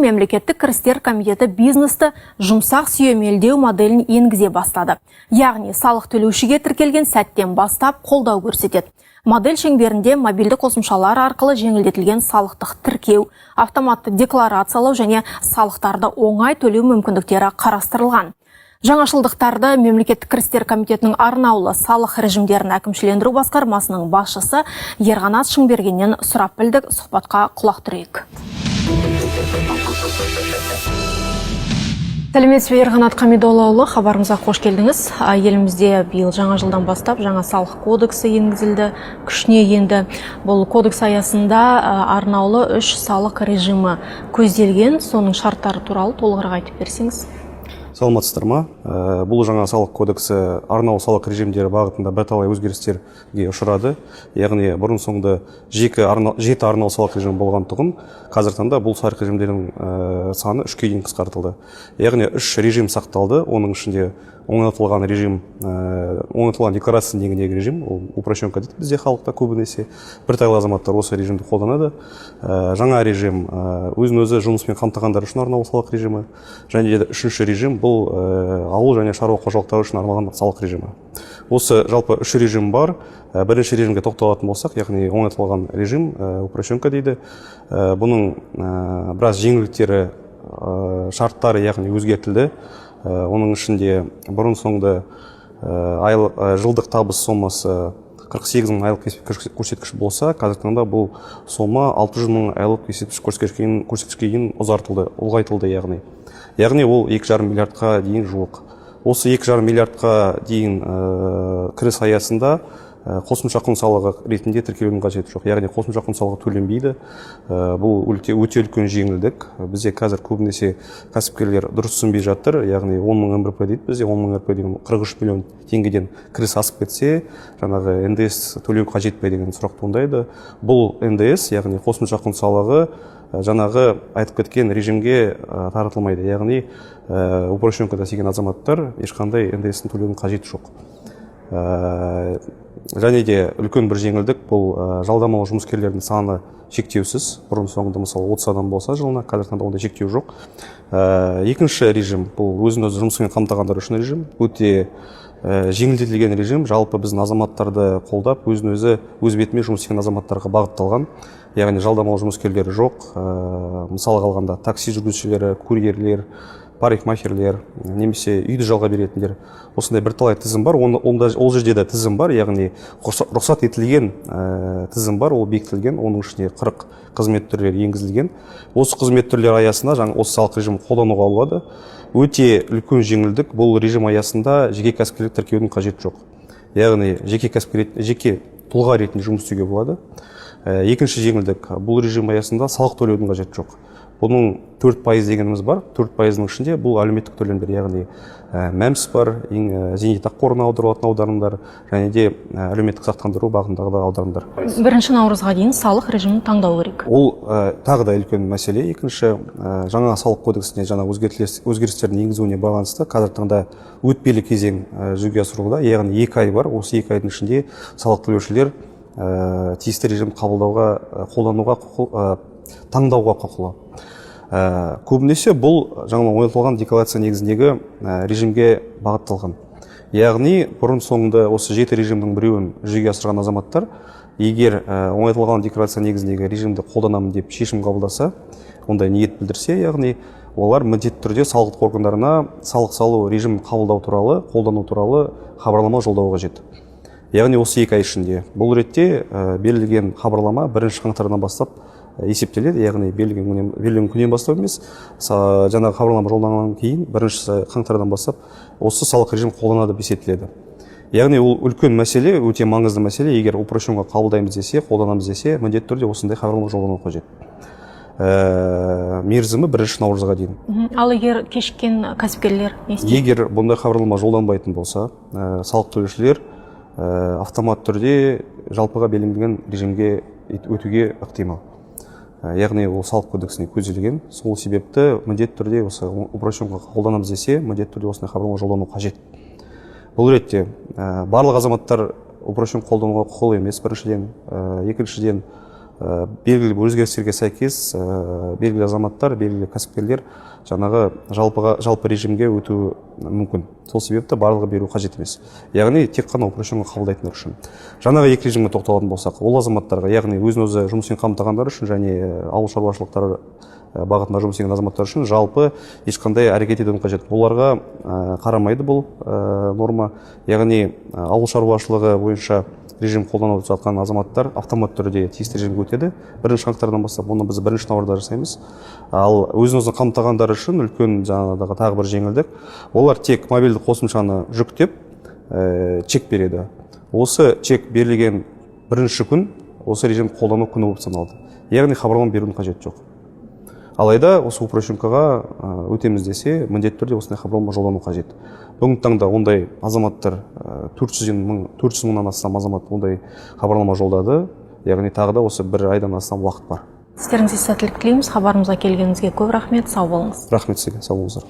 Мемлекеттік кірістер комитеті бизнесті жұмсақ сүйемелдеу моделін енгізе бастады. Яғни салық төлеушіге тіркелген сәттен бастап қолдау көрсетеді. Модель шеңберінде мобильді қосымшалар арқылы жеңілдетілген салықтық тіркеу, автоматты декларациялау және салықтарды оңай төлеу мүмкіндіктері қарастырылған. Жаңашылдықтарды Мемлекеттік кірістер комитетінің арнаулы салық режимдерін әкімшілендіру басқармасының басшысы Ерғанат Шыңбергеннен сұрап білдік. Сұхбатқа құлақ түрейік. Сәлеметсіз бе, Ерғанат Қамидоллаұлы, хабарымызға қош келдіңіз. Елімізде биыл жаңа жылдан бастап жаңа салық кодексі енгізілді, күшіне енді. Бұл кодекс аясында арнаулы 3 салық режимі көзделген, соның шарттары туралы толығырақ айтып берсеңіз. Саламатсыздар ма? Бұл жаңа салық кодексі арнаулы салық режимдері бағытында бірталай өзгерістерге ұшырады. Яғни бұрын соңды 7 арнаулы салық режимі болған тұғын, қазір таңда бұл салық режимдерінің саны 3-ке дейін қысқартылды. Яғни 3 режим сақталды, оның ішінде оңайлатылған режим, оңайлатылған декларация негізіндегі режим, ол упрощенка дейді бізде халықта көбінесе. Біртайлы азаматтар осы режимді қолданады. Жаңа режим өзін-өзі жұмыспен қамтығандар үшін арнаулы салық режимі, және де үшінші режим бұл ауыл және шаруа қожалықтары үшін арналған салық режимі. Осы жалпы 3 режим бар. Бірінші режимге тоқталатын болсақ, яғни оңайлатылған режим, упрощенка дейді. Бұның біраз жеңілдіктері, шарттары яғни өзгертілді. Оның ішінде бұрын соңды жылдық табыс сомасы 48 мың айлық есептік көрсеткіш болса, қазір таңда бұл сома 600 мың айлық есептік көрсеткішке дейін ұлғайтылды яғни. Яғни ол 2,5 миллиардқа дейін жуық. Осы 2,5 миллиардқа дейін кіріс аясында қосымша құн салығы ретінде тіркелудің қажеті жоқ. Яғни қосымша құн салығы төленбейді. Бұл өте үлкен жеңілдік. Бізде қазір көбінесе кәсіпкерлер дұрыс түсінбей жатыр. Яғни 10 мың МРП дейді бізде, 10 мың МРП деген 43 миллион теңгеден кіріс асып кетсе, жаңағы НДС төлеу қажет пе деген сұрақ туындайды. Бұл НДС, яғни қосымша құн салығы жаңағы айтып кеткен режимге таратылмайды. Яғни упрощенкада деген азаматтар ешқандай НДС-ін төлеудің қажеті жоқ. Және де үлкен бір жеңілдік, бұл жалдамалы жұмыскерлердің саны шектеусіз. Бұрын соңында мысалы 30 адам болса жылына, қазір таңда ондай шектеу жоқ. Екінші режим, бұл өзін-өзі жұмыспен қамтығандар үшін режим. Өте жеңілдетілген режим, жалпы біздің азаматтарды қолдап, өзін-өзі өз бетімен жұмыс істеген азаматтарға бағытталған. Яғни жалдамалы жұмыскерлері жоқ. Мысалы қалғанда такси жүргізушілері, курьерлер, парикмахерлер, немесе үйді жалға беретіндер. Осындай бірталай тізім бар. Ол жерде де тізім бар, яғни рұқсат етілген тізім бар, ол бекітілген. Оның ішінде 40 қызмет түрлері енгізілген. Осы қызмет түрлері аясында осы салық режимі қолдануға болады. Өте үлкен жеңілдік. Бұл режим аясында жеке кәсіпкерлік тіркеудің қажеті жоқ. Яғни жеке тұлға ретінде жұмыс істеуге болады. Екінші жеңілдік, бұл режим аясында салық төлеудің қажеті жоқ. Бұның 4% дегеніміз бар. 4%-ның ішінде бұл әлеуметтік төлемдер, яғни мәмс бар, зейнетақы қорына аударылатын аударымдар, және де әлеуметтік сақтандыру бағытындағы аударымдар. 1 наурызға дейін салық режимін таңдау керек. Ол тағы да үлкен мәселе. Екінші, жаңа салық кодексіне жаңа өзгерістердің енгізуіне байланысты қазір таңда өтпелі кезең жүзеге асырылуда, яғни 2 ай бар. Осы 2 айдың ішінде салық төлеушілер тиісті режим қолдануға таңдауға құқылы. Көбінесе бұл жаңа оңайлатылған декларация негізіндегі режимге бағытталған. Яғни бұрын соңында осы 7 режимнің біреуін жүзеге асырған азаматтар, егер оңайлатылған декларация негізіндегі режимді қолданамын деп шешім қабылдаса, ондай ниет білдірсе, яғни олар міндетті түрде салықтық органдарына салық салу режимін қабылдау туралы, қолдану туралы хабарлама жолдау қажет. Яғни осы 2 ай ішінде. Бұл ретте берілген хабарлама 1 қаңтардан бастап есептеледі, яғни берілген күннен бастап емес, жаңағы хабарлама жолданғаннан кейін 1 қаңтардан бастап осы салық режим қолданады деп есептеледі. Яғни ол үлкен мәселе, өте маңызды мәселе. Егер упрощенка қабылдаймыз десе, қолданамыз десе, міндетті түрде осындай хабарлама жолдану қажет. Мерзімі 1 наурызға дейін. Ал егер кешіккен кәсіпкерлер не істейді? Егер бұндай хабарлама жолданбайтын болса, салық төлеушілер автомат түрде жалпыға белгіленген режимге өтуге ықтимал. Яғни ол салық кодексіне көзделген. Сол себепті міндетті түрде осы упрощенка қолданамыз десе, міндетті түрде осындай хабарлама жолдану қажет. Бұл ретте барлық азаматтар упрощенка қолдануға құқылы емес, біріншіден. Екіншіден, белгілі бір өзгерістерге сәйкес белгілі азаматтар, белгілі кәсіпкерлер жаңағы жалпы режимге өтуі мүмкін. Сол себепті барлығы беру қажет емес. Яғни тек қана упрощенға қабылдайтындар үшін. Жаңағы екі режимге тоқталатын болсақ, ол азаматтарға, яғни өзін-өзі жұмыспен қамтығандар үшін және ауыл шаруашылықтары бағытында жұмыс істеген азаматтар үшін жалпы ешқандай әрекет етудің қажет. Оларға қарамайды бұл норма. Яғни ауыл шаруашылығы бойынша режим қолданылып жатқан азаматтар автоматты түрде тиісті режимге өтеді. Бірінші қаңтардан бастап оны біз бірінші наурызда жасаймыз. Ал өзін-өзі қамтығандар үшін үлкен жаңағы тағы бір жеңілдік. Олар тек мобильді қосымшаны жүктеп чек береді. Осы чек берілген бірінші күн осы режим қолдану күні болып саналады. Яғни хабарлама берудің қажеті жоқ. Алайда осы упрощенкаға өтеміз десе, міндетті түрде осындай хабарлама жолдану қажет. Бүгінгі таңда ондай азаматтар 400 мыңнан астам азамат ондай хабарлама жолдады. Яғни тағы да осы бір айдан астам уақыт бар. Сіздеріңізге сәттілік тілейміз. Хабарымызға келгеніңізге көп рахмет. Сау болыңыз. Рахмет сізге. Сау болыңыздар.